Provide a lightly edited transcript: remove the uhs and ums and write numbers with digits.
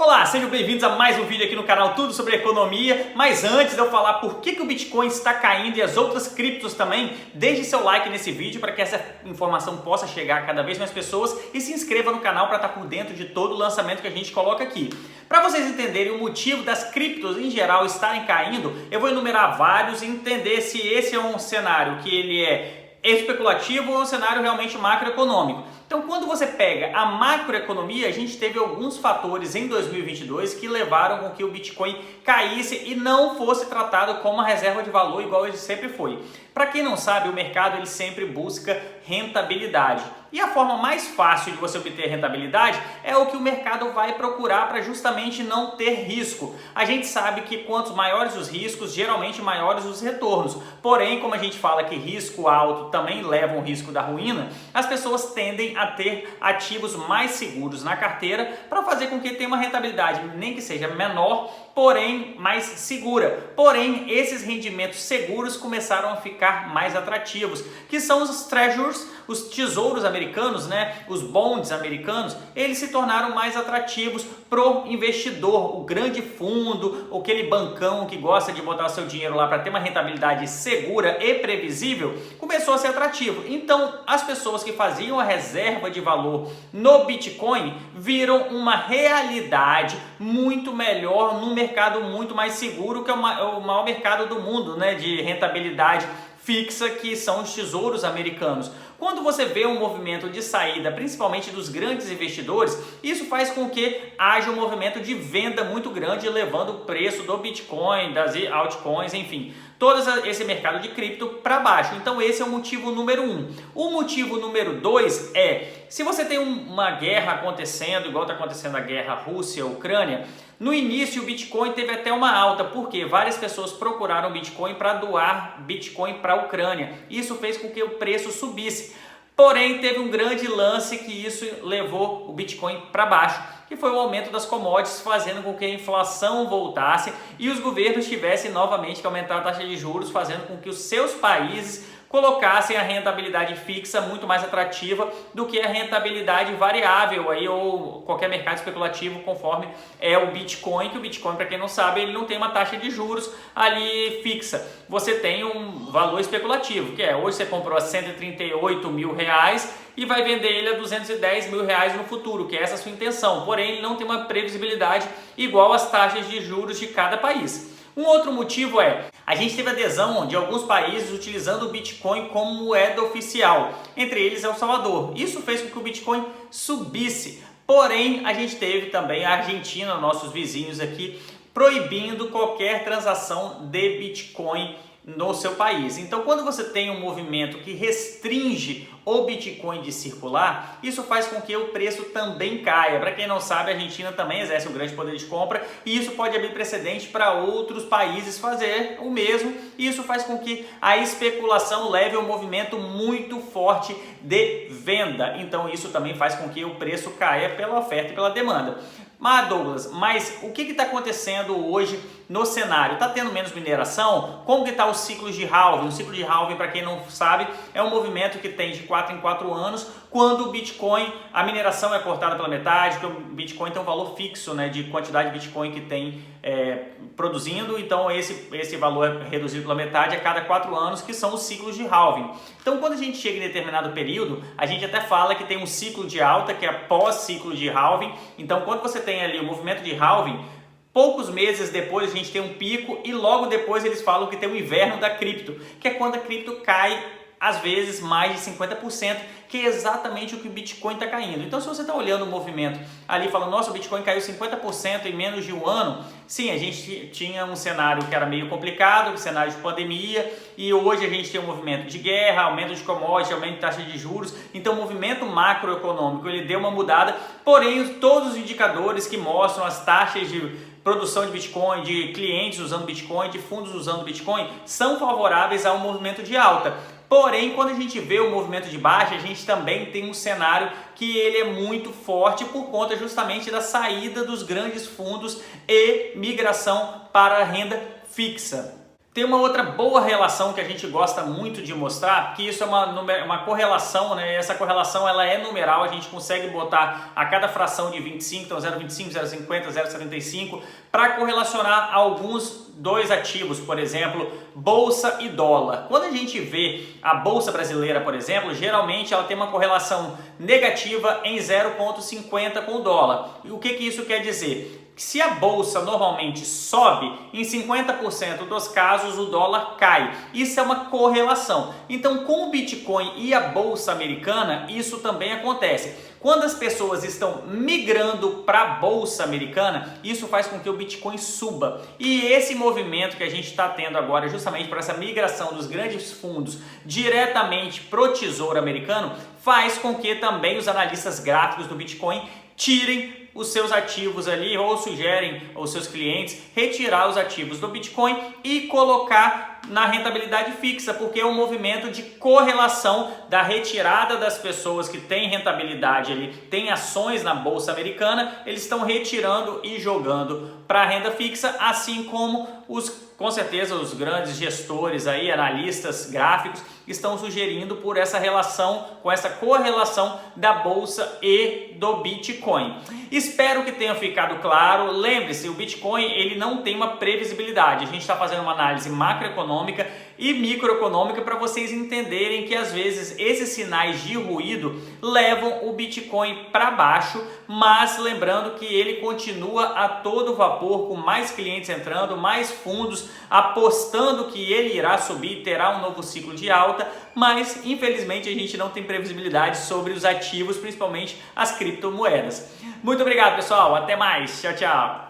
Olá, sejam bem-vindos a mais um vídeo aqui no canal Tudo sobre Economia. Mas antes de eu falar por que o Bitcoin está caindo e as outras criptos também, deixe seu like nesse vídeo para que essa informação possa chegar a cada vez mais pessoas e se inscreva no canal para estar por dentro de todo o lançamento que a gente coloca aqui. Para vocês entenderem o motivo das criptos em geral estarem caindo, eu vou enumerar vários e entender se esse é um cenário que ele é especulativo ou um cenário realmente macroeconômico. Então, quando você pega a macroeconomia, a gente teve alguns fatores em 2022 que levaram com que o Bitcoin caísse e não fosse tratado como uma reserva de valor igual ele sempre foi. Para quem não sabe, o mercado ele sempre busca rentabilidade. E a forma mais fácil de você obter rentabilidade é o que o mercado vai procurar para justamente não ter risco. A gente sabe que quanto maiores os riscos, geralmente maiores os retornos. Porém, como a gente fala que risco alto também leva um risco da ruína, as pessoas tendem a ter ativos mais seguros na carteira para fazer com que tenha uma rentabilidade, nem que seja menor, porém mais segura. Porém, esses rendimentos seguros começaram a ficar mais atrativos, que são os treasuries, os tesouros americanos, os bonds americanos, eles se tornaram mais atrativos pro investidor, o grande fundo, aquele bancão que gosta de botar o seu dinheiro lá para ter uma rentabilidade segura e previsível, começou a ser atrativo. Então, as pessoas que faziam a reserva de valor no Bitcoin viram uma realidade muito melhor num mercado muito mais seguro, que é o maior mercado do mundo, de rentabilidade fixa, que são os tesouros americanos. Quando você vê um movimento de saída, principalmente dos grandes investidores, isso faz com que haja um movimento de venda muito grande, levando o preço do Bitcoin, das altcoins, enfim, todo esse mercado de cripto para baixo. Então esse é o motivo número 1. O motivo número 2 é, se você tem uma guerra acontecendo, igual está acontecendo a guerra Rússia-Ucrânia, no início o Bitcoin teve até uma alta, porque várias pessoas procuraram Bitcoin para doar Bitcoin para a Ucrânia. Isso fez com que o preço subisse. Porém, teve um grande lance que isso levou o Bitcoin para baixo, que foi o aumento das commodities, fazendo com que a inflação voltasse e os governos tivessem novamente que aumentar a taxa de juros, fazendo com que os seus países colocassem a rentabilidade fixa muito mais atrativa do que a rentabilidade variável aí, ou qualquer mercado especulativo, conforme é o Bitcoin, que o Bitcoin, para quem não sabe, ele não tem uma taxa de juros ali fixa. Você tem um valor especulativo, que é, hoje você comprou a 138 mil reais e vai vender ele a 210 mil reais no futuro, que é essa a sua intenção. Porém, ele não tem uma previsibilidade igual às taxas de juros de cada país. Um outro motivo é, a gente teve adesão de alguns países utilizando o Bitcoin como moeda oficial, entre eles El Salvador. Isso fez com que o Bitcoin subisse. Porém, a gente teve também a Argentina, nossos vizinhos aqui, proibindo qualquer transação de Bitcoin no seu país. Então, quando você tem um movimento que restringe o Bitcoin de circular, isso faz com que o preço também caia. Para quem não sabe, a Argentina também exerce um grande poder de compra e isso pode abrir precedente para outros países fazer o mesmo, e isso faz com que a especulação leve a um movimento muito forte de venda. Então, isso também faz com que o preço caia pela oferta e pela demanda. Mas Douglas, o que está acontecendo hoje no cenário? Está tendo menos mineração? Como que está o ciclo de halving? O ciclo de halving, para quem não sabe, é um movimento que tem de 4 em 4 anos, quando o Bitcoin, a mineração é cortada pela metade, porque o Bitcoin tem um valor fixo, de quantidade de Bitcoin que tem produzindo, então esse valor é reduzido pela metade a cada 4 anos, que são os ciclos de halving. Então, quando a gente chega em determinado período, a gente até fala que tem um ciclo de alta, que é pós-ciclo de halving. Então, quando você tem ali o movimento de halving, poucos meses depois a gente tem um pico e logo depois eles falam que tem o inverno da cripto, que é quando a cripto cai às vezes mais de 50%, que é exatamente o que o Bitcoin está caindo. Então, se você está olhando o movimento ali, falando, nossa, o Bitcoin caiu 50% em menos de um ano, sim, a gente tinha um cenário que era meio complicado, um cenário de pandemia, e hoje a gente tem um movimento de guerra, aumento de commodities, aumento de taxa de juros. Então, o movimento macroeconômico, ele deu uma mudada, porém, todos os indicadores que mostram as taxas de produção de Bitcoin, de clientes usando Bitcoin, de fundos usando Bitcoin, são favoráveis a um movimento de alta. Porém, quando a gente vê o movimento de baixa, a gente também tem um cenário que ele é muito forte por conta justamente da saída dos grandes fundos e migração para a renda fixa. Tem uma outra boa relação que a gente gosta muito de mostrar, que isso é uma correlação, né? Essa correlação ela é numeral, a gente consegue botar a cada fração de 25, então 0,25, 0,50, 0,75, para correlacionar alguns dois ativos, por exemplo, bolsa e dólar. Quando a gente vê a bolsa brasileira, por exemplo, geralmente ela tem uma correlação negativa em 0,50 com o dólar. E o que isso quer dizer? Se a bolsa normalmente sobe, em 50% dos casos o dólar cai. Isso é uma correlação. Então, com o Bitcoin e a bolsa americana, isso também acontece. Quando as pessoas estão migrando para a bolsa americana, isso faz com que o Bitcoin suba. E esse movimento que a gente está tendo agora, justamente por essa migração dos grandes fundos diretamente para o Tesouro Americano, faz com que também os analistas gráficos do Bitcoin tirem os seus ativos ali ou sugerem aos seus clientes retirar os ativos do Bitcoin e colocar na rentabilidade fixa, porque é um movimento de correlação da retirada das pessoas que têm rentabilidade ali, têm ações na bolsa americana, eles estão retirando e jogando para a renda fixa, assim como com certeza os grandes gestores aí, analistas gráficos, estão sugerindo por essa relação, com essa correlação da bolsa e do Bitcoin. Espero que tenha ficado claro. Lembre-se, o Bitcoin ele não tem uma previsibilidade. A gente está fazendo uma análise macroeconômica e microeconômica para vocês entenderem que às vezes esses sinais de ruído levam o Bitcoin para baixo, mas lembrando que ele continua a todo vapor, com mais clientes entrando, mais fundos apostando que ele irá subir, terá um novo ciclo de alta, mas infelizmente a gente não tem previsibilidade sobre os ativos, principalmente as criptomoedas. Muito obrigado, pessoal, até mais, tchau, tchau!